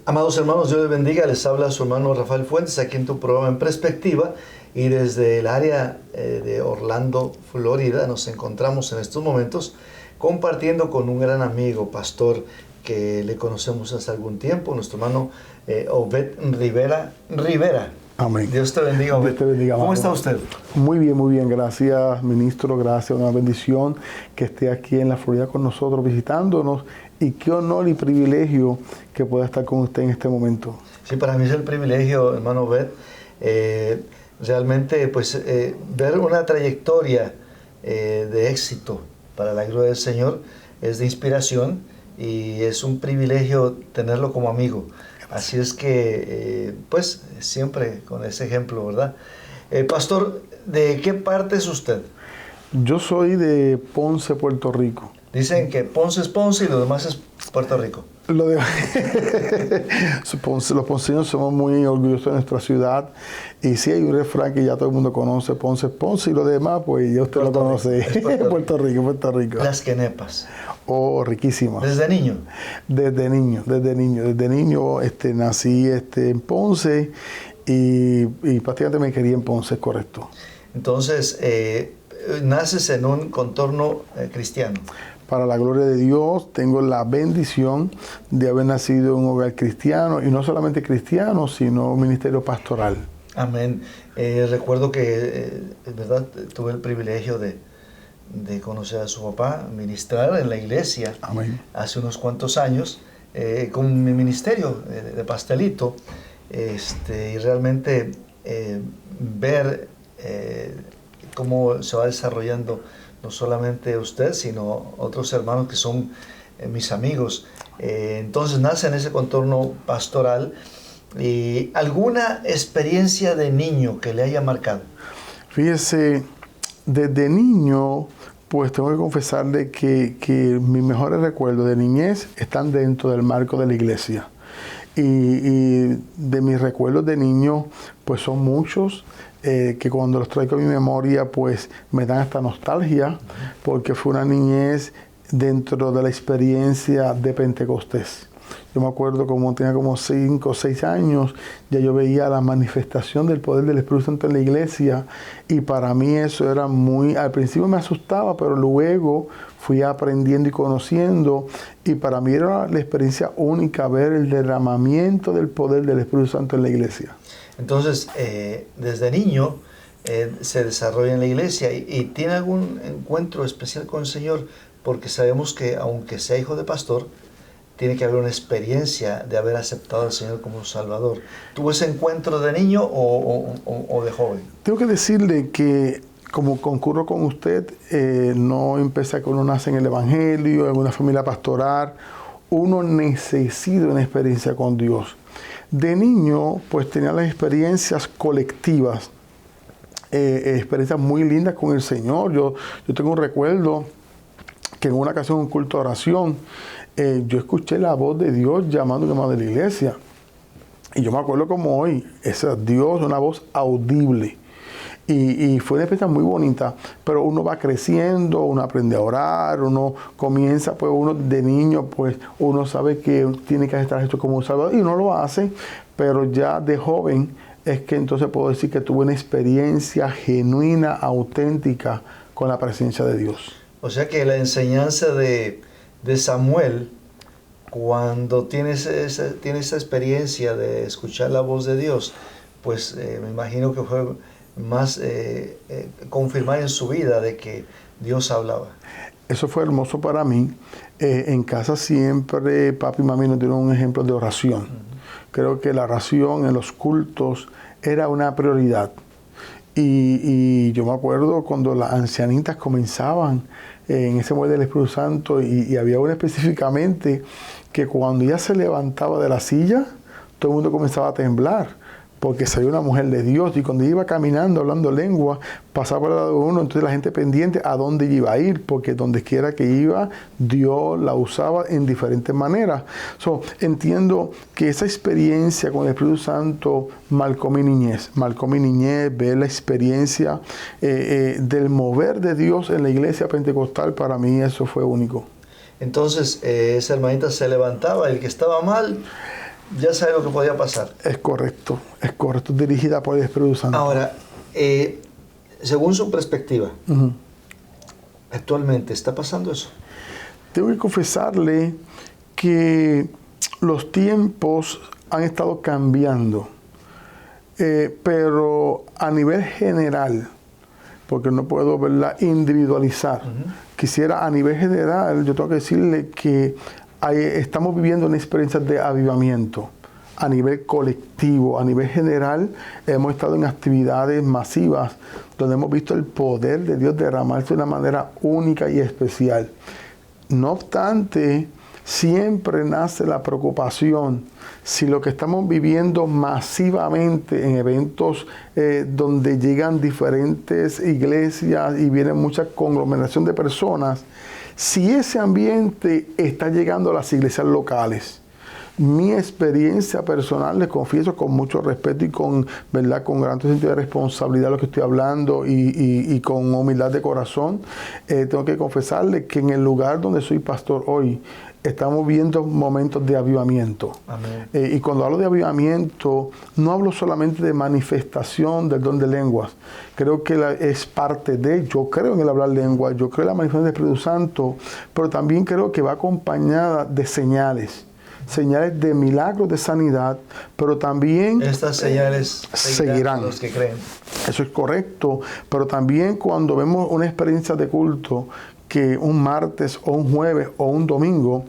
Amados hermanos, Dios les bendiga. Les habla su hermano Rafael Fuentes aquí en tu programa En Perspectiva, y desde el área de Orlando, Florida, nos encontramos en estos momentos compartiendo con un gran amigo, pastor, que le conocemos hace algún tiempo, nuestro hermano Obed Rivera. Amén. Dios te bendiga, Obed. Dios te bendiga, ¿Cómo amado. está usted? Muy bien. Gracias, ministro. Gracias, una bendición que esté aquí en la Florida con nosotros, visitándonos. Y qué honor y privilegio que pueda estar con usted en este momento. Sí, para mí es el privilegio, hermano Obed, realmente pues ver una trayectoria de éxito para la gloria del Señor es de inspiración y es un privilegio tenerlo como amigo. Así es que, pues, siempre con ese ejemplo, ¿verdad? Pastor, ¿de qué parte es usted? Yo soy de Ponce, Puerto Rico. Dicen que Ponce es Ponce y lo demás es Puerto Rico. Los ponceños somos muy orgullosos de nuestra ciudad. Y sí, hay un refrán que ya todo el mundo conoce: Ponce es Ponce, y lo demás, pues ya usted Puerto lo conoce. Puerto Rico. Las quenepas. Oh, riquísimas. ¿Desde niño? Desde niño nací en Ponce y prácticamente me crié en Ponce, correcto. Entonces, naces en un contorno cristiano. Para la gloria de Dios, tengo la bendición de haber nacido en un hogar cristiano, y no solamente cristiano, sino un ministerio pastoral. Amén. Recuerdo que, ¿verdad? Tuve el privilegio de conocer a su papá, ministrar en la iglesia. Amén. Hace unos cuantos años, con mi ministerio de pastelito, y realmente ver cómo se va desarrollando no solamente usted, sino otros hermanos que son mis amigos. Entonces nace en ese contorno pastoral. ¿Y alguna experiencia de niño que le haya marcado? Fíjese, desde niño, pues tengo que confesarle que mis mejores recuerdos de niñez están dentro del marco de la iglesia. Y de mis recuerdos de niño, pues son muchos, que cuando los traigo a mi memoria, pues me dan hasta nostalgia, porque fue una niñez dentro de la experiencia de Pentecostés. Yo me acuerdo como tenía como 5 o 6 años, ya yo veía la manifestación del poder del Espíritu Santo en la iglesia, y para mí eso era al principio me asustaba, pero luego fui aprendiendo y conociendo, y para mí era la experiencia única ver el derramamiento del poder del Espíritu Santo en la iglesia. Entonces, desde niño se desarrolla en la iglesia y tiene algún encuentro especial con el Señor, porque sabemos que aunque sea hijo de pastor, tiene que haber una experiencia de haber aceptado al Señor como Salvador. ¿Tuvo ese encuentro de niño o de joven? Tengo que decirle que, como concurro con usted, no empecé cuando uno nace en el Evangelio, en una familia pastoral. Uno necesita una experiencia con Dios. De niño, pues tenía las experiencias colectivas, experiencias muy lindas con el Señor. Yo tengo un recuerdo que en una ocasión, en un culto de oración, yo escuché la voz de Dios llamando de la iglesia. Y yo me acuerdo como hoy, ese Dios, una voz audible. Y fue una experiencia muy bonita, pero uno va creciendo, uno aprende a orar, uno comienza, pues uno de niño, pues uno sabe que tiene que aceptar esto como un Salvador, y uno lo hace, pero ya de joven es que entonces puedo decir que tuve una experiencia genuina, auténtica con la presencia de Dios. O sea que la enseñanza de Samuel, cuando tiene esa experiencia de escuchar la voz de Dios, pues me imagino que fue más confirmar en su vida de que Dios hablaba. Eso fue hermoso para mí. En casa siempre papi y mami nos dieron un ejemplo de oración. Creo que la oración en los cultos era una prioridad. Y yo me acuerdo cuando las ancianitas comenzaban en ese mover del Espíritu Santo, y había una específicamente que cuando ella se levantaba de la silla, todo el mundo comenzaba a temblar, porque salió una mujer de Dios, y cuando iba caminando, hablando lengua, pasaba por el lado de uno, entonces la gente pendiente a dónde iba a ir, porque donde quiera que iba, Dios la usaba en diferentes maneras. Entiendo que esa experiencia con el Espíritu Santo marcó mi niñez, ver la experiencia del mover de Dios en la iglesia pentecostal. Para mí eso fue único. Entonces, esa hermanita se levantaba, el que estaba mal, ya sabe lo que podía pasar. Es correcto, dirigida por el Espíritu Santo. Ahora, según su perspectiva, actualmente, ¿está pasando eso? Tengo que confesarle que los tiempos han estado cambiando, pero a nivel general, porque no puedo, ¿verdad?, individualizar. Quisiera a nivel general, yo tengo que decirle que estamos viviendo una experiencia de avivamiento a nivel colectivo, a nivel general. Hemos estado en actividades masivas donde hemos visto el poder de Dios derramarse de una manera única y especial. No obstante, siempre nace la preocupación si lo que estamos viviendo masivamente en eventos donde llegan diferentes iglesias y viene mucha conglomeración de personas, si ese ambiente está llegando a las iglesias locales. Mi experiencia personal, les confieso con mucho respeto y con, ¿verdad?, con gran sentido de responsabilidad de lo que estoy hablando y con humildad de corazón, tengo que confesarles que en el lugar donde soy pastor hoy, estamos viendo momentos de avivamiento. Y cuando hablo de avivamiento, no hablo solamente de manifestación del don de lenguas. Creo que es parte de, yo creo en el hablar lenguas, yo creo en la manifestación del Espíritu Santo, pero también creo que va acompañada de señales de milagros de sanidad, pero también estas señales seguirán los que creen. Eso es correcto, pero también cuando vemos una experiencia de culto, que un martes o un jueves o un domingo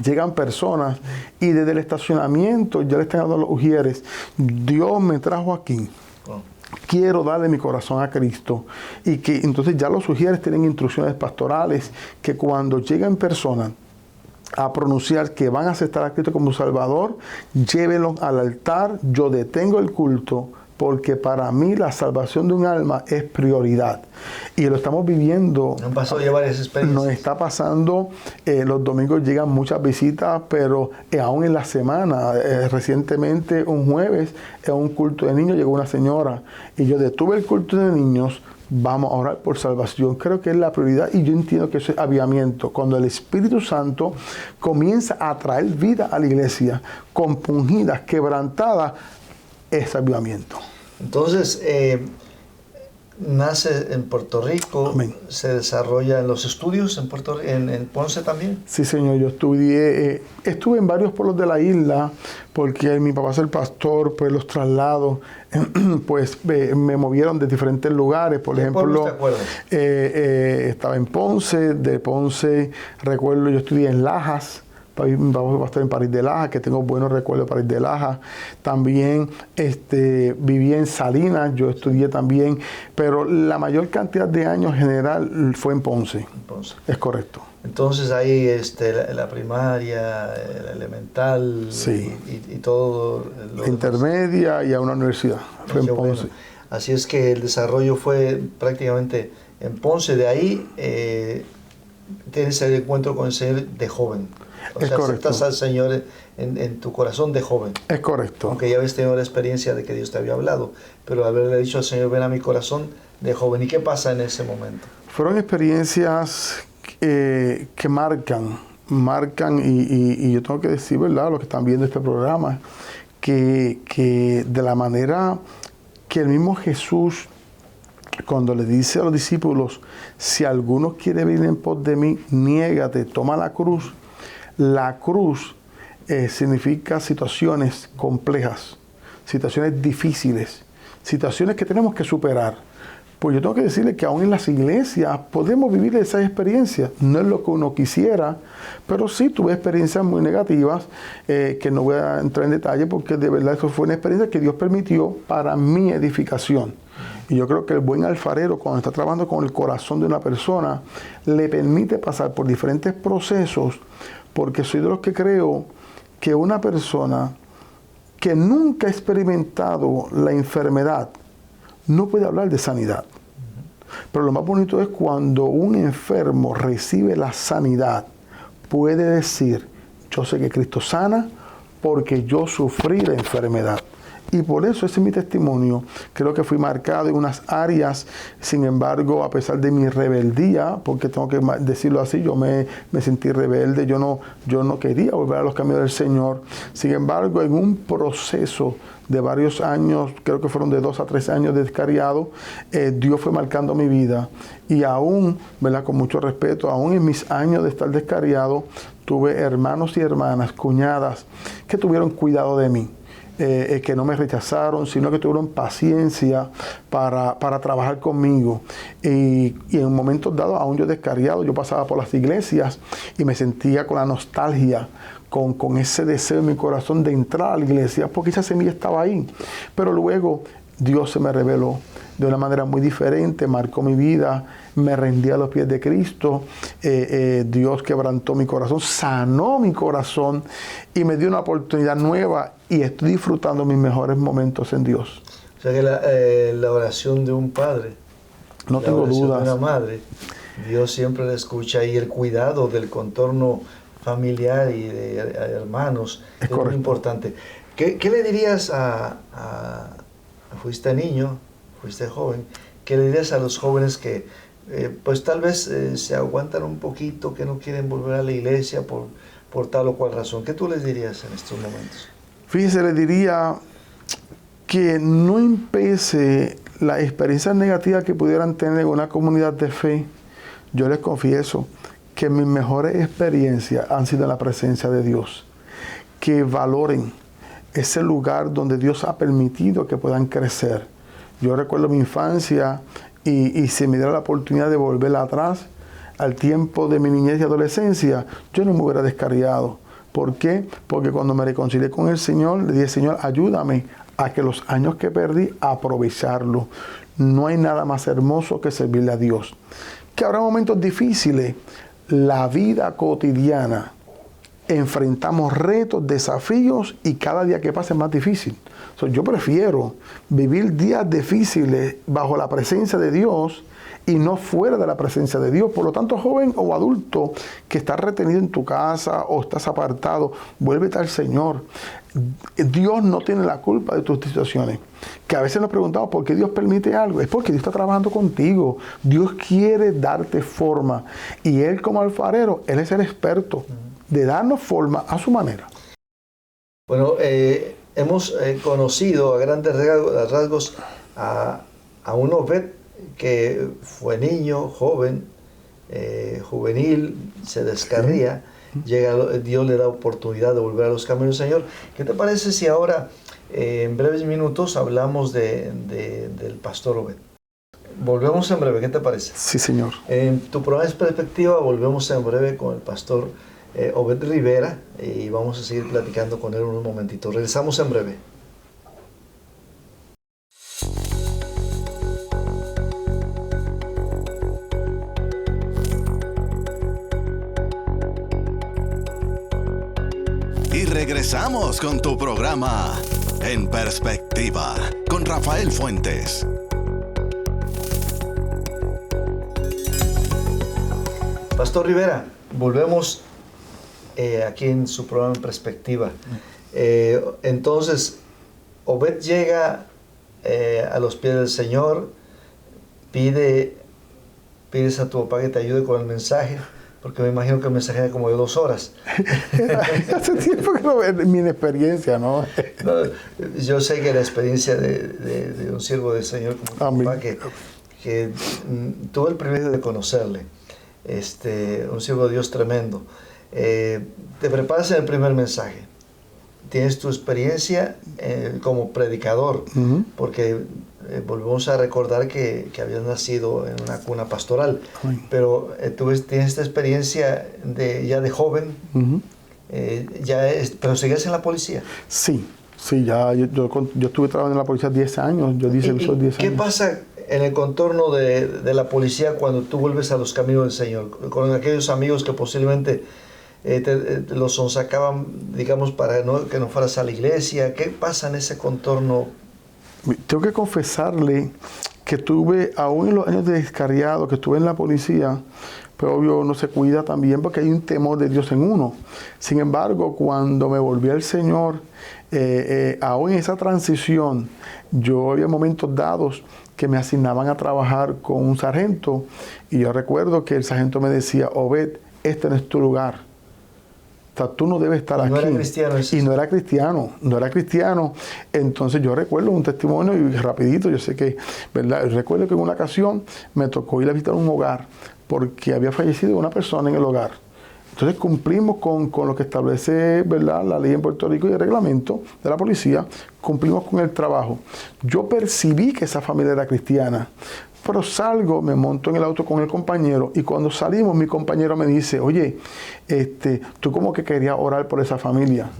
llegan personas y desde el estacionamiento ya le están dando los ujieres: Dios me trajo aquí, quiero darle mi corazón a Cristo. Y que entonces ya los ujieres tienen instrucciones pastorales que cuando llegan personas a pronunciar que van a aceptar a Cristo como Salvador, llévenlos al altar, yo detengo el culto, porque para mí la salvación de un alma es prioridad. Y lo estamos viviendo. Han pasado ya varias experiencias. Nos está pasando, los domingos llegan muchas visitas, pero aún en la semana, recientemente un jueves, en un culto de niños llegó una señora y yo detuve el culto de niños. Vamos a orar por salvación. Creo que es la prioridad y yo entiendo que eso es avivamiento. Cuando el Espíritu Santo comienza a traer vida a la iglesia, compungidas, quebrantadas, es avivamiento. Entonces, nace en Puerto Rico. Amén. Se desarrolla en los estudios en Puerto Rico, en Ponce también. Sí, señor, yo estuve en varios pueblos de la isla, porque mi papá es el pastor, pues los traslados, pues me movieron de diferentes lugares. Por ejemplo, ¿te acuerdas? Estaba en Ponce, de Ponce recuerdo yo estudié en Lajas. Mi papá va a estar en París de Lajas, que tengo buenos recuerdos de París de Lajas. También viví en Salinas, yo estudié también, pero la mayor cantidad de años general fue en Ponce. Es correcto. Entonces ahí la primaria, la elemental, sí, y todo. La intermedia y a una universidad. Fue en Ponce. Bueno. Así es que el desarrollo fue prácticamente en Ponce. De ahí tienes el encuentro con el Señor de joven. O sea, aceptas al Señor en tu corazón de joven. Es correcto. Aunque ya habías tenido la experiencia de que Dios te había hablado, pero haberle dicho al Señor, ven a mi corazón de joven. ¿Y qué pasa en ese momento? Fueron experiencias que marcan y yo tengo que decir, ¿verdad?, los que están viendo este programa, que de la manera que el mismo Jesús, cuando le dice a los discípulos, si alguno quiere venir en pos de mí, niégate, toma la cruz. La cruz significa situaciones complejas, situaciones difíciles, situaciones que tenemos que superar. Pues yo tengo que decirle que aún en las iglesias podemos vivir esas experiencias. No es lo que uno quisiera, pero sí tuve experiencias muy negativas, que no voy a entrar en detalle porque de verdad eso fue una experiencia que Dios permitió para mi edificación. Y yo creo que el buen alfarero, cuando está trabajando con el corazón de una persona, le permite pasar por diferentes procesos, porque soy de los que creo que una persona que nunca ha experimentado la enfermedad no puede hablar de sanidad. Pero lo más bonito es cuando un enfermo recibe la sanidad, puede decir, yo sé que Cristo sana porque yo sufrí la enfermedad. Y por eso ese es mi testimonio. Creo que fui marcado en unas áreas, sin embargo, a pesar de mi rebeldía, porque tengo que decirlo así, yo me sentí rebelde, yo no quería volver a los caminos del Señor. Sin embargo, en un proceso de varios años, creo que fueron de 2 a 3 años de descarriado, Dios fue marcando mi vida. Y aún, ¿verdad?, con mucho respeto, aún en mis años de estar descarriado, tuve hermanos y hermanas, cuñadas, que tuvieron cuidado de mí. Que no me rechazaron, sino que tuvieron paciencia para trabajar conmigo. Y en momentos dados, aún yo descarriado, yo pasaba por las iglesias y me sentía con la nostalgia, con ese deseo en mi corazón de entrar a la iglesia, porque esa semilla estaba ahí. Pero luego Dios se me reveló de una manera muy diferente, marcó mi vida, me rendí a los pies de Cristo, Dios quebrantó mi corazón, sanó mi corazón y me dio una oportunidad nueva y estoy disfrutando mis mejores momentos en Dios. O sea que la oración de un padre, no tengo dudas, de una madre, Dios siempre la escucha, y el cuidado del contorno familiar y de hermanos es muy importante. ¿Qué le dirías fuiste niño, fuiste joven, qué le dirías a los jóvenes que pues tal vez se aguantan un poquito, que no quieren volver a la iglesia por tal o cual razón? ¿Qué tú les dirías en estos momentos? Fíjese, le diría que no empece la experiencia negativa que pudieran tener en una comunidad de fe. Yo les confieso que mis mejores experiencias han sido en la presencia de Dios. Que valoren ese lugar donde Dios ha permitido que puedan crecer. Yo recuerdo mi infancia y si me diera la oportunidad de volver atrás al tiempo de mi niñez y adolescencia, yo no me hubiera descarriado. ¿Por qué? Porque cuando me reconcilié con el Señor, le dije: Señor, ayúdame a que los años que perdí, aprovecharlos. No hay nada más hermoso que servirle a Dios. Que habrá momentos difíciles. La vida cotidiana, enfrentamos retos, desafíos, y cada día que pasa es más difícil. Yo prefiero vivir días difíciles bajo la presencia de Dios y no fuera de la presencia de Dios. Por lo tanto, joven o adulto que estás retenido en tu casa o estás apartado, vuélvete al Señor. Dios no tiene la culpa de tus situaciones. Que a veces nos preguntamos por qué Dios permite algo. Es porque Dios está trabajando contigo. Dios quiere darte forma. Y Él, como alfarero, Él es el experto de darnos forma a su manera. Bueno, hemos conocido a grandes rasgos a un Obed que fue niño, joven, juvenil, se descarría, Dios le da oportunidad de volver a los caminos del Señor. ¿Qué te parece si ahora, en breves minutos, hablamos del pastor Obed? Volvemos en breve, ¿qué te parece? Sí, señor. En tu programa Perspectiva, volvemos en breve con el pastor Obed Rivera y vamos a seguir platicando con él unos momentitos. Regresamos en breve. Y regresamos con tu programa En Perspectiva con Rafael Fuentes. Pastor Rivera, volvemos aquí en su programa En Perspectiva. Entonces, Obed llega a los pies del Señor, pides a tu papá que te ayude con el mensaje, porque me imagino que el mensaje era como de 2 horas. Hace tiempo que no veo mi inexperiencia, ¿no? No, yo sé que la experiencia de un siervo del Señor como tu papá, que tuve el privilegio de conocerle, un siervo de Dios tremendo. Te preparas en el primer mensaje, tienes tu experiencia como predicador, porque volvemos a recordar que habías nacido en una cuna pastoral, pero tú tienes esta experiencia ya de joven, pero seguías en la policía. Sí, ya yo estuve trabajando en la policía 10 años, yo di servicio 10 años. ¿Qué pasa en el contorno de la policía cuando tú vuelves a los caminos del Señor? Con aquellos amigos que posiblemente los sonsacaban, digamos, para que no fueras a la iglesia. ¿Qué pasa en ese contorno? Tengo que confesarle que tuve, aún en los años de descarriado, que estuve en la policía, pero obvio uno se cuida también porque hay un temor de Dios en uno. Sin embargo, cuando me volví al Señor, aún en esa transición, yo había momentos dados que me asignaban a trabajar con un sargento, y yo recuerdo que el sargento me decía: Obed, este no es tu lugar. O sea, tú no debes estar aquí. No era cristiano. Y no era cristiano. Entonces yo recuerdo un testimonio, y rapidito, yo sé que, ¿verdad? Recuerdo que en una ocasión me tocó ir a visitar un hogar porque había fallecido una persona en el hogar. Entonces cumplimos con lo que establece, ¿verdad?, la ley en Puerto Rico y el reglamento de la policía, cumplimos con el trabajo. Yo percibí que esa familia era cristiana, pero salgo, me monto en el auto con el compañero, y cuando salimos mi compañero me dice: oye, tú como que querías orar por esa familia.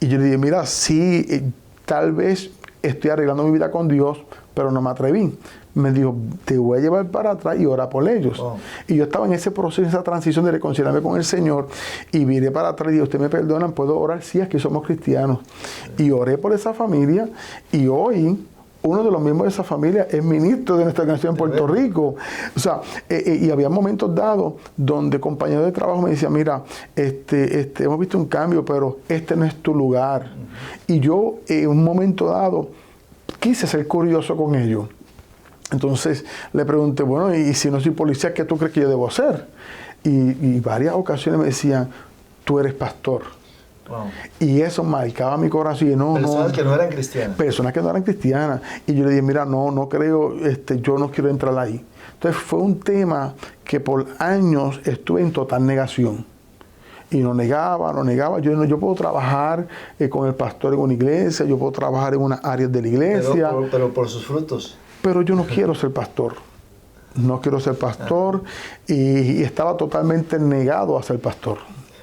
Y yo le dije: mira, sí, tal vez estoy arreglando mi vida con Dios, pero no me atreví. Me dijo: te voy a llevar para atrás y orar por ellos. Wow. Y yo estaba en ese proceso, en esa transición de reconciliarme con el Señor, y viré para atrás y dije: usted me perdonan, ¿puedo orar? Sí, aquí somos cristianos. Y oré por esa familia, y hoy uno de los miembros de esa familia es ministro de nuestra organización en Puerto Rico. O sea, y había momentos dados donde compañeros de trabajo me decían: mira, hemos visto un cambio, pero este no es tu lugar. Y yo, en un momento dado, quise ser curioso con ellos. Entonces le pregunté: bueno, y si no soy policía, ¿qué tú crees que yo debo hacer? Y varias ocasiones me decían: tú eres pastor. Wow. Y eso marcaba mi corazón. Y personas que no eran cristianas. Personas que no eran cristianas. Y yo le dije: mira, no creo, yo no quiero entrar ahí. Entonces fue un tema que por años estuve en total negación. Y no negaba. Yo puedo trabajar con el pastor en una iglesia, yo puedo trabajar en unas áreas de la iglesia. Pero por sus frutos. Pero yo no quiero ser pastor. No quiero ser pastor. Y estaba totalmente negado a ser pastor.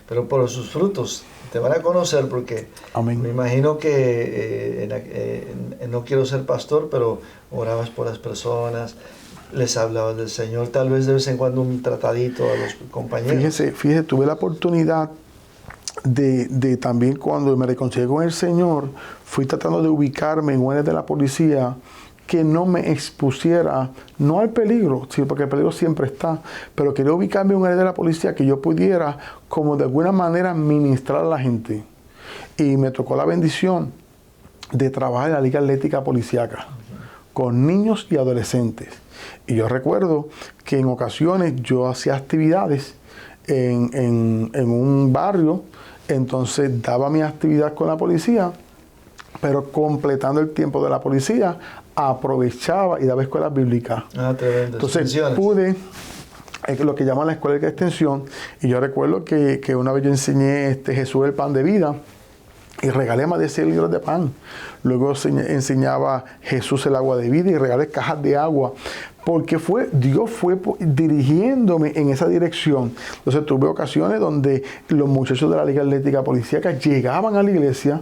Pero por sus frutos te van a conocer, porque amén. Me imagino que no quiero ser pastor, pero orabas por las personas, les hablabas del Señor, tal vez de vez en cuando un tratadito a los compañeros. Fíjese, tuve la oportunidad de también, cuando me reconcilié con el Señor, fui tratando de ubicarme en un área de la policía que no me expusiera, no al peligro, sino porque el peligro siempre está, pero quería ubicarme en un área de la policía que yo pudiera, como de alguna manera, ministrar a la gente. Y me tocó la bendición de trabajar en la Liga Atlética Policíaca, con niños y adolescentes. Y yo recuerdo que en ocasiones yo hacía actividades en un barrio, entonces daba mi actividad con la policía, pero completando el tiempo de la policía, aprovechaba y daba escuelas bíblicas. Tremendo. Entonces pude, lo que llaman la escuela de extensión, y yo recuerdo que una vez yo enseñé Jesús el pan de vida, y regalé más de 6 libras de pan. Luego enseñaba Jesús el agua de vida, y regalé cajas de agua, porque Dios fue dirigiéndome en esa dirección. Entonces tuve ocasiones donde los muchachos de la Liga Atlética Policíaca llegaban a la iglesia,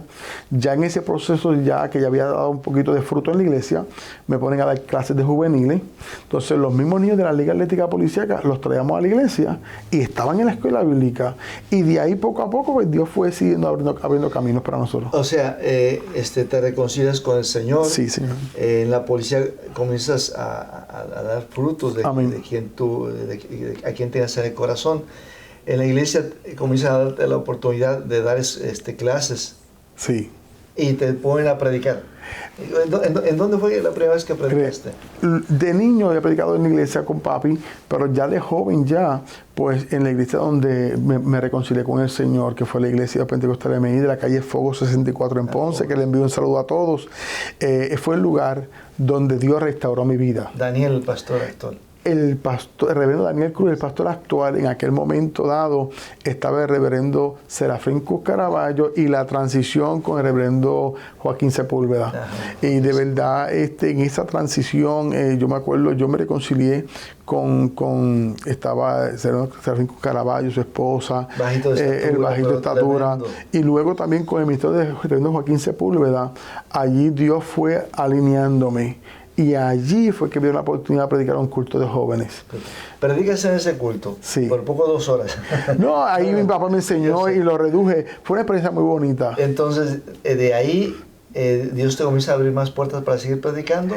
ya en ese proceso, ya que ya había dado un poquito de fruto en la iglesia, me ponen a dar clases de juveniles. Entonces los mismos niños de la Liga Atlética Policíaca los traíamos a la iglesia y estaban en la escuela bíblica. Y de ahí poco a poco, pues, Dios fue siguiendo abriendo caminos para nosotros. O sea, te reconcilias con el Señor. Sí, Señor. En la policía comienzas a dar frutos de a quien tengas en el corazón. En la iglesia comienzas a darte la oportunidad de dar clases. Sí. Y te ponen a predicar. ¿En dónde fue la primera vez que predicaste? De niño había predicado en la iglesia con papi, pero ya de joven pues en la iglesia donde me reconcilié con el Señor, que fue la iglesia pentecostal de Medellín, de la calle Fuego 64 en Ponce, que le envío un saludo a todos. Fue el lugar donde Dios restauró mi vida. Daniel, el pastor actual. El reverendo Daniel Cruz, el pastor actual, en aquel momento dado estaba el reverendo Serafín Cruz Caraballo, y la transición con el reverendo Joaquín Sepúlveda. Ajá. Y de verdad, en esa transición, yo me acuerdo, yo me reconcilié estaba Serafín Cruz Caraballo, su esposa, el bajito de estatura, y luego también con el ministerio de reverendo Joaquín Sepúlveda. Allí Dios fue alineándome. Y allí fue que me dio la oportunidad de predicar un culto de jóvenes. ¿Predicas en ese culto? Sí. Por poco 2 horas. No, ahí mi papá me enseñó y lo reduje. Fue una experiencia muy bonita. Entonces, de ahí, ¿Dios te comienza a abrir más puertas para seguir predicando?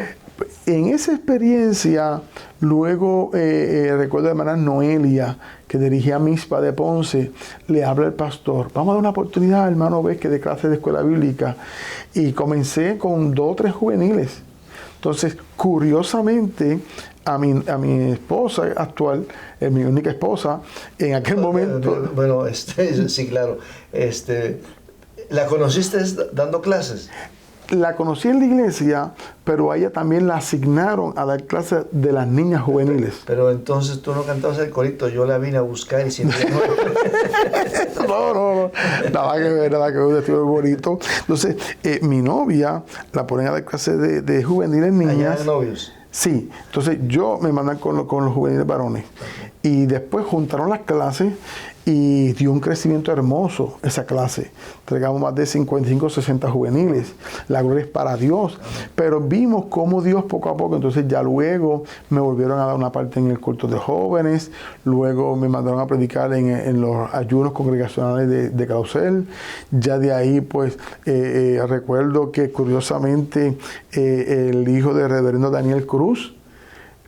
En esa experiencia, luego recuerdo de hermana Noelia, que dirigía Mispa de Ponce, le habla el pastor, vamos a dar una oportunidad, hermano Vázquez, de clase de escuela bíblica. Y comencé con 2 o 3 juveniles. Entonces, curiosamente, a mi esposa actual, mi única esposa, en aquel momento... Bueno, sí, claro. ¿La conociste dando clases? La conocí en la iglesia, pero a ella también la asignaron a dar clases de las niñas juveniles. Pero entonces tú no cantabas el corito, yo la vine a buscar y siempre... No, nada que ver, un estilo bonito. Entonces, mi novia la ponen a dar clases de juveniles niñas. ¿Allá de novios? Sí, entonces yo me mandan con los juveniles varones. Y después juntaron las clases y dio un crecimiento hermoso esa clase. Entregamos más de 55 o 60 juveniles. La gloria es para Dios. Pero vimos cómo Dios poco a poco, entonces ya luego me volvieron a dar una parte en el culto de jóvenes, luego me mandaron a predicar en los ayunos congregacionales de Clausel. Ya de ahí, pues, recuerdo que curiosamente el hijo del reverendo Daniel Cruz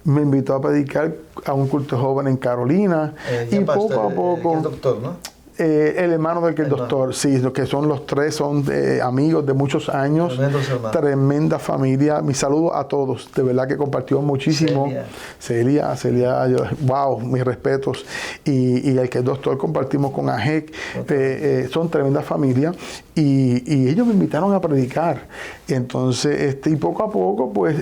me invitó a predicar a un culto joven en Carolina. Y poco a poco... El doctor, ¿no? El hermano del que el doctor, sí, lo que son los 3, son amigos de muchos años. Tremendos hermanos. Tremenda familia. Mi saludo a todos. De verdad que compartió muchísimo. Celia, wow, mis respetos. Y el que es doctor compartimos con Ajek. Son tremenda familia. Y ellos me invitaron a predicar. Entonces, y poco a poco, pues,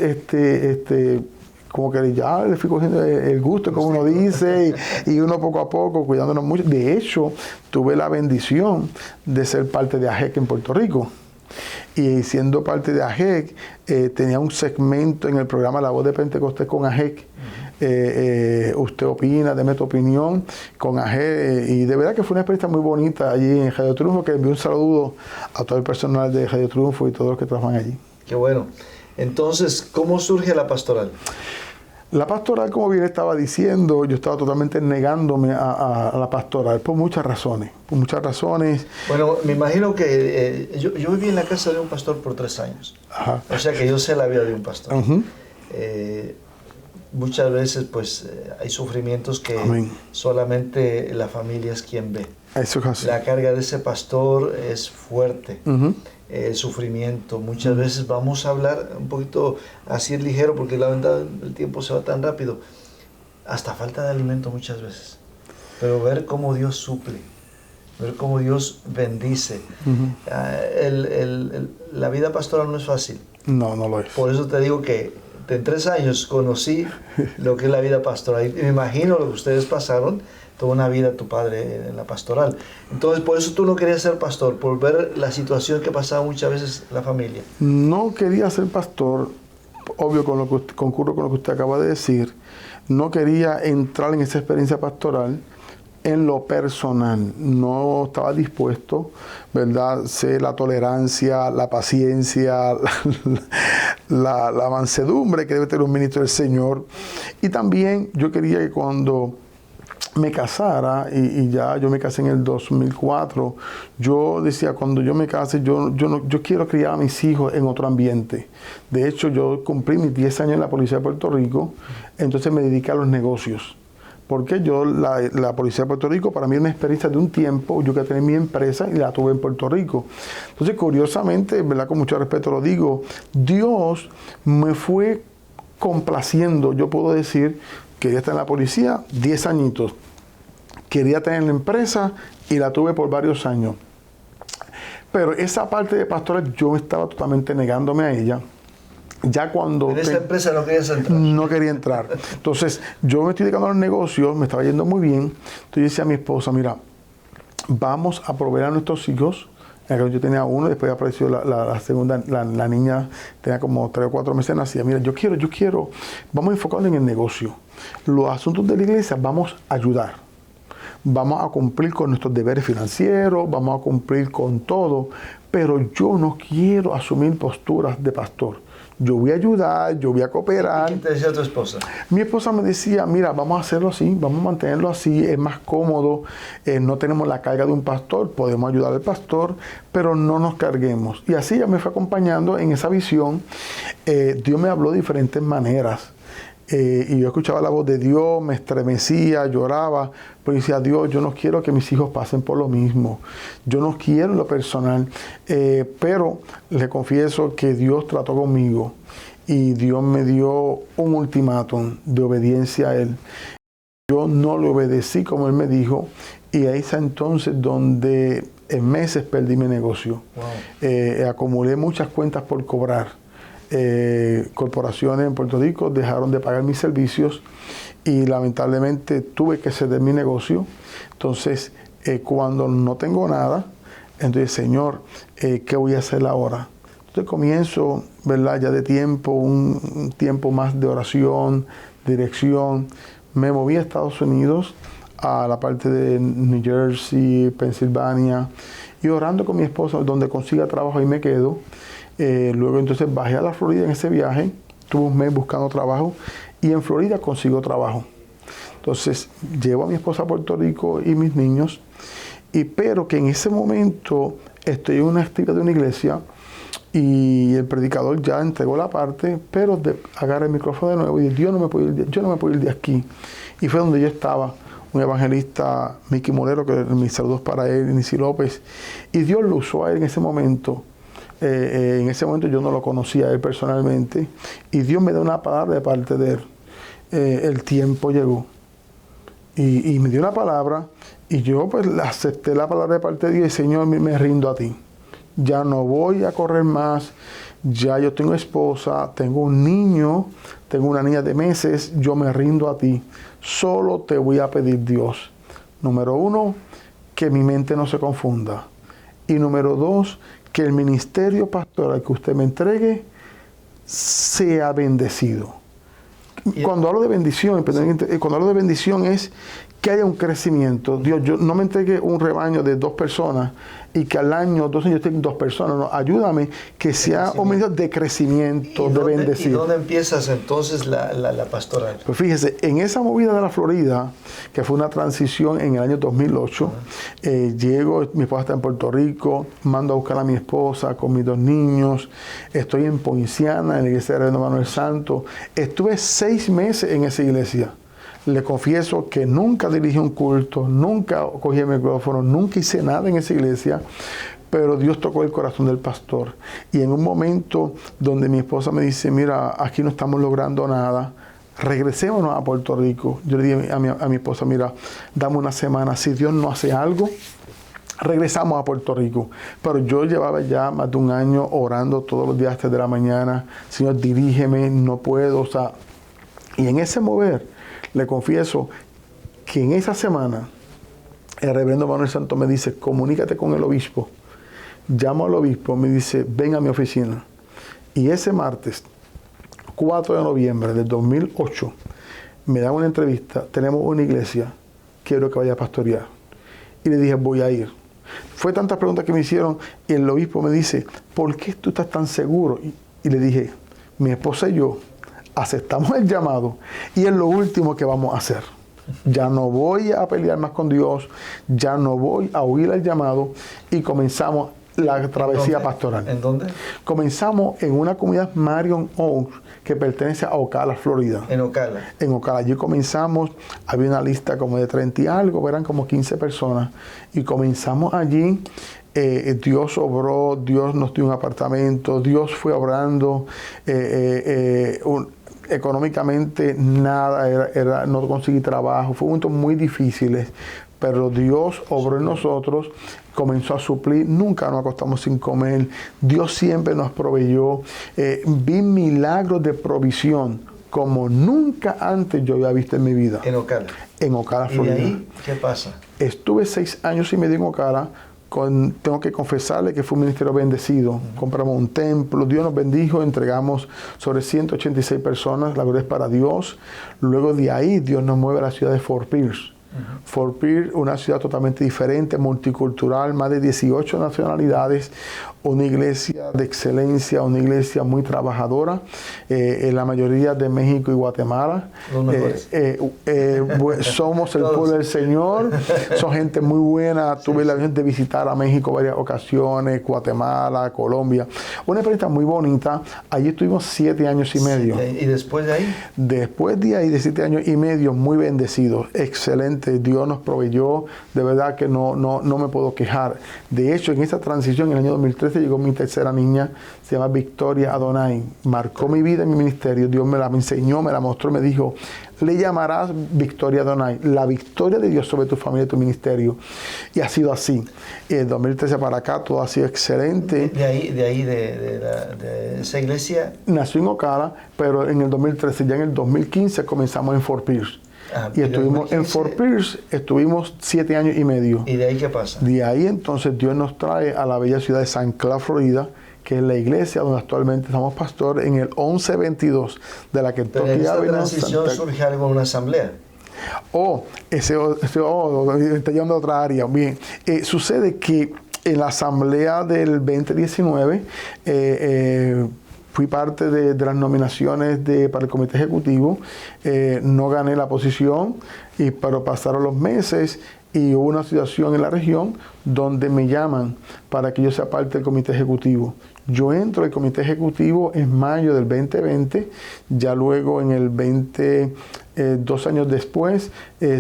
como que ya le fui cogiendo el gusto, como uno dice, y uno poco a poco cuidándonos mucho. De hecho, tuve la bendición de ser parte de AJEC en Puerto Rico. Y siendo parte de AJEC, tenía un segmento en el programa La Voz de Pentecostés con AJEC. Usted opina, deme tu opinión con AJEC. Y de verdad que fue una experiencia muy bonita allí en Radio Triunfo, que envío un saludo a todo el personal de Radio Triunfo y todos los que trabajan allí. Qué bueno. Entonces, ¿cómo surge la pastoral? La pastoral, como bien estaba diciendo, yo estaba totalmente negándome a la pastoral por muchas razones. Bueno, me imagino que yo viví en la casa de un pastor por 3 años. Ajá. O sea que yo sé la vida de un pastor. Uh-huh. Muchas veces pues hay sufrimientos que Amén. Solamente la familia es quien ve. Eso es así. La carga de ese pastor es fuerte. Uh-huh. El sufrimiento. Muchas veces vamos a hablar un poquito así ligero, porque la verdad el tiempo se va tan rápido. Hasta falta de alimento muchas veces. Pero ver cómo Dios suple, ver cómo Dios bendice. Uh-huh. La vida pastoral no es fácil. No, no lo es. Por eso te digo que en 3 años conocí lo que es la vida pastoral. Y me imagino lo que ustedes pasaron, toda una vida tu padre en la pastoral. Entonces, por eso tú no querías ser pastor, por ver la situación que pasaba muchas veces la familia. No quería ser pastor, obvio, concurro con lo que usted acaba de decir. No quería entrar en esa experiencia pastoral en lo personal. No estaba dispuesto, ¿verdad? Sé la tolerancia, la paciencia, la mansedumbre que debe tener un ministro del Señor. Y también yo quería que cuando me casara, y ya yo me casé en el 2004, yo decía, cuando yo me case, yo quiero criar a mis hijos en otro ambiente. De hecho, yo cumplí mis 10 años en la Policía de Puerto Rico, entonces me dediqué a los negocios. Porque la Policía de Puerto Rico, para mí es una experiencia de un tiempo. Yo que tenía mi empresa y la tuve en Puerto Rico. Entonces, curiosamente, ¿verdad? Con mucho respeto lo digo, Dios me fue complaciendo, yo puedo decir. Quería estar en la policía 10 añitos. Quería tener la empresa y la tuve por varios años. Pero esa parte de pastoral yo estaba totalmente negándome a ella. Ya cuando... En esta empresa no querías entrar. No quería entrar. Entonces, yo me estoy dedicando a los negocios, me estaba yendo muy bien. Entonces yo decía a mi esposa, mira, vamos a proveer a nuestros hijos. Yo tenía uno, después apareció la segunda, la niña tenía como 3 o 4 meses nacida. Mira, yo quiero, vamos a enfocarnos en el negocio. Los asuntos de la iglesia vamos a ayudar. Vamos a cumplir con nuestros deberes financieros, vamos a cumplir con todo, pero yo no quiero asumir posturas de pastor. yo voy a ayudar, yo voy a cooperar. ¿Qué te decía tu esposa? Mi esposa me decía, mira, vamos a hacerlo así, vamos a mantenerlo así, es más cómodo, no tenemos la carga de un pastor, podemos ayudar al pastor, pero no nos carguemos. Y así ella me fue acompañando en esa visión. Dios me habló de diferentes maneras. Y yo escuchaba la voz de Dios, me estremecía, lloraba, pero decía, Dios, yo no quiero que mis hijos pasen por lo mismo, yo no quiero lo personal, pero le confieso que Dios trató conmigo y Dios me dio un ultimátum de obediencia a Él. Yo no le obedecí como Él me dijo, y ahí es entonces donde en meses perdí mi negocio. Wow. Acumulé muchas cuentas por cobrar. Corporaciones en Puerto Rico dejaron de pagar mis servicios y lamentablemente tuve que ceder mi negocio. Entonces, cuando no tengo nada, entonces, Señor, ¿qué voy a hacer ahora? Entonces comienzo, ¿verdad? Ya de tiempo, un tiempo más de oración, dirección. Me moví a Estados Unidos, a la parte de New Jersey, Pensilvania, y orando con mi esposa, donde consiga trabajo y me quedo. Luego entonces bajé a la Florida en ese viaje, tuve un mes buscando trabajo y en Florida consigo trabajo. Entonces llevo a mi esposa a Puerto Rico y mis niños, pero que en ese momento estoy en una actividad de una iglesia y el predicador ya entregó la parte, pero agarra el micrófono de nuevo y dice, yo no me puedo ir de aquí. Y fue donde yo estaba, un evangelista, Mickey Molero, que mis saludos para él, Nisi López, y Dios lo usó a él en ese momento. En ese momento yo no lo conocía a él personalmente y Dios me dio una palabra de parte de él. El tiempo llegó y me dio una palabra y yo pues acepté la palabra de parte de Dios y Señor, me rindo a ti. Ya no voy a correr más, ya yo tengo esposa, tengo un niño, tengo una niña de meses, yo me rindo a ti. Solo te voy a pedir, Dios, número 1, que mi mente no se confunda, y número 2, que el ministerio pastoral que usted me entregue sea bendecido. Cuando hablo de bendición, cuando hablo de bendición es que haya un crecimiento. Dios, yo no me entregue un rebaño de 2 personas y que al año, 2 años estén 2 personas. No, ayúdame que sea un ministerio de crecimiento, de bendecir. ¿Y dónde empiezas entonces la pastoral? Pues fíjese, en esa movida de la Florida, que fue una transición en el año 2008, llego, mi esposa está en Puerto Rico, mando a buscar a mi esposa con mis 2 niños, estoy en Poinciana, en la iglesia de Reverendo Manuel Santo. Estuve 6 meses en esa iglesia. Le confieso que nunca dirigí un culto, nunca cogí el micrófono, nunca hice nada en esa iglesia, pero Dios tocó el corazón del pastor. Y en un momento donde mi esposa me dice, mira, aquí no estamos logrando nada, regresémonos a Puerto Rico. Yo le dije a mi esposa, mira, dame una semana, si Dios no hace algo, regresamos a Puerto Rico. Pero yo llevaba ya más de un año orando todos los días desde la mañana, Señor, dirígeme, no puedo, o sea, y en ese mover, le confieso que en esa semana el reverendo Manuel Santo me dice, comunícate con el obispo. Llamo al obispo, me dice, ven a mi oficina. Y ese martes, 4 de noviembre del 2008, me da una entrevista, tenemos una iglesia, quiero que vaya a pastorear. Y le dije, voy a ir. Fue tantas preguntas que me hicieron y el obispo me dice, ¿por qué tú estás tan seguro? Y le dije, mi esposa y yo aceptamos el llamado y es lo último que vamos a hacer. Ya no voy a pelear más con Dios, ya no voy a huir al llamado y comenzamos la travesía pastoral. ¿En dónde? Comenzamos en una comunidad Marion Oaks que pertenece a Ocala, Florida. En Ocala. En Ocala. Allí comenzamos, había una lista como de 30 y algo, eran como 15 personas y comenzamos allí. Dios obró, Dios nos dio un apartamento, Dios fue obrando, económicamente nada, no conseguí trabajo, fue momentos muy difíciles, pero Dios obró en nosotros, comenzó a suplir, nunca nos acostamos sin comer, Dios siempre nos proveyó, vi milagros de provisión como nunca antes yo había visto en mi vida. En Ocala. En Ocala, Florida. ¿Y de ahí qué pasa? Estuve 6 años y medio en Ocala. Tengo que confesarle que fue un ministerio bendecido. Compramos un templo, Dios nos bendijo, entregamos sobre 186 personas, la gloria es para Dios. Luego de ahí Dios nos mueve a la ciudad de Fort Pierce. Fort Pierce, una ciudad totalmente diferente, multicultural, más de 18 nacionalidades, una iglesia de excelencia, una iglesia muy trabajadora, en la mayoría de México y Guatemala. Los mejores. Somos el pueblo del Señor, son gente muy buena. Tuve la ocasión de visitar a México varias ocasiones, Guatemala, Colombia. Una experiencia muy bonita. Allí estuvimos 7 años y medio. ¿Y después de ahí? Después de ahí, de 7 años y medio, muy bendecidos, excelente. Dios nos proveyó, de verdad que no me puedo quejar. De hecho, en esa transición, en el año 2013, llegó mi tercera niña, se llama Victoria Adonai. Marcó mi vida en mi ministerio. Dios me la enseñó, me la mostró, me dijo, le llamarás Victoria Adonai, la victoria de Dios sobre tu familia y tu ministerio. Y ha sido así. En 2013 para acá todo ha sido excelente. De esa iglesia. Nació en Ocala, pero en el 2013, ya en el 2015 comenzamos en Fort Pierce. Y estuvimos en Fort Pierce, estuvimos 7 años y medio. ¿Y de ahí qué pasa? De ahí entonces Dios nos trae a la bella ciudad de San Cloud, Florida, que es la iglesia donde actualmente somos pastor, en el 1122 de la Kentucky Pero en esta Avenue. transición surge algo en una asamblea. Está yendo a otra área. Bien, sucede que en la asamblea del 2019 fui parte de las nominaciones para el comité ejecutivo. No gané la posición, pero pasaron los meses y hubo una situación en la región donde me llaman para que yo sea parte del comité ejecutivo. Yo entro al comité ejecutivo en mayo del 2020, ya luego en el 2 años después,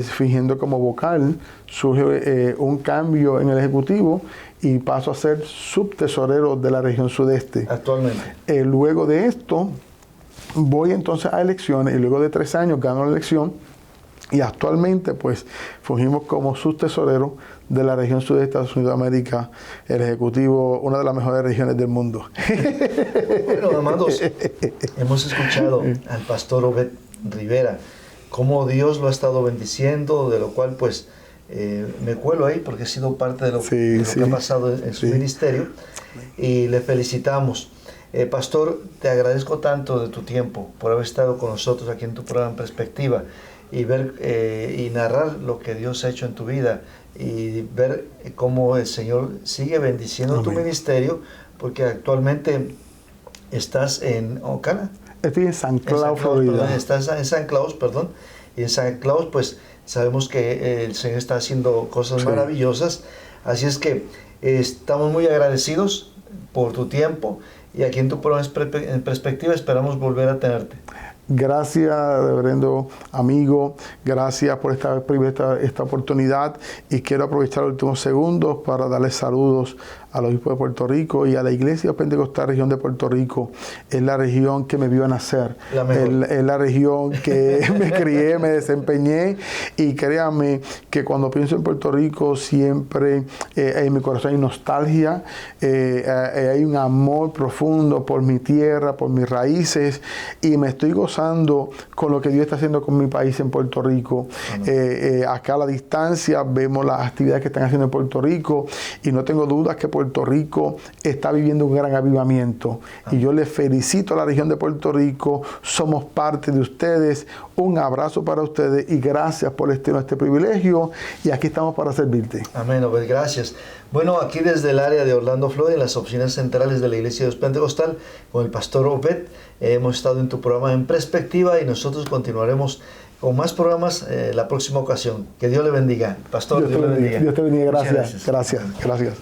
fingiendo como vocal, surge un cambio en el ejecutivo y paso a ser subtesorero de la región sudeste. Actualmente. Luego de esto, voy entonces a elecciones y luego de 3 años gano la elección y actualmente pues fungimos como subtesorero de la región sudeste de Estados Unidos de América, el ejecutivo, una de las mejores regiones del mundo. Bueno, amados, hemos escuchado al pastor Obed Rivera, cómo Dios lo ha estado bendiciendo, de lo cual pues me cuelo ahí porque he sido parte de lo que ha pasado en su ministerio y le felicitamos. Pastor, te agradezco tanto de tu tiempo por haber estado con nosotros aquí en tu programa En Perspectiva y ver y narrar lo que Dios ha hecho en tu vida y ver cómo el Señor sigue bendiciendo tu ministerio, porque actualmente estás en Ocala. Estoy en San Cloud, Florida. Estás en San Cloud, perdón. Y en San Cloud, pues sabemos que el Señor está haciendo cosas maravillosas. Así es que estamos muy agradecidos por tu tiempo y aquí en tu programa En Perspectiva esperamos volver a tenerte. Gracias, reverendo amigo, gracias por esta oportunidad y quiero aprovechar los últimos segundos para darles saludos al obispo de Puerto Rico y a la Iglesia Pentecostal Región de Puerto Rico. Es la región que me vio nacer, es la región que me crié, me desempeñé y créanme que cuando pienso en Puerto Rico siempre en mi corazón hay nostalgia, hay un amor profundo por mi tierra, por mis raíces y me estoy gozando con lo que Dios está haciendo con mi país en Puerto Rico. Acá a la distancia vemos las actividades que están haciendo en Puerto Rico y no tengo dudas que Puerto Rico está viviendo un gran avivamiento. Y yo les felicito a la región de Puerto Rico, somos parte de ustedes, un abrazo para ustedes y gracias por este privilegio y aquí estamos para servirte. Amén, Obed, gracias. Bueno, aquí desde el área de Orlando, Florida, en las oficinas centrales de la Iglesia de Dios Pentecostal, con el pastor Obed, hemos estado en tu programa En Perspectiva y nosotros continuaremos con más programas la próxima ocasión. Que Dios le bendiga. Pastor, Dios te bendiga. Dios te bendiga. Gracias. Gracias.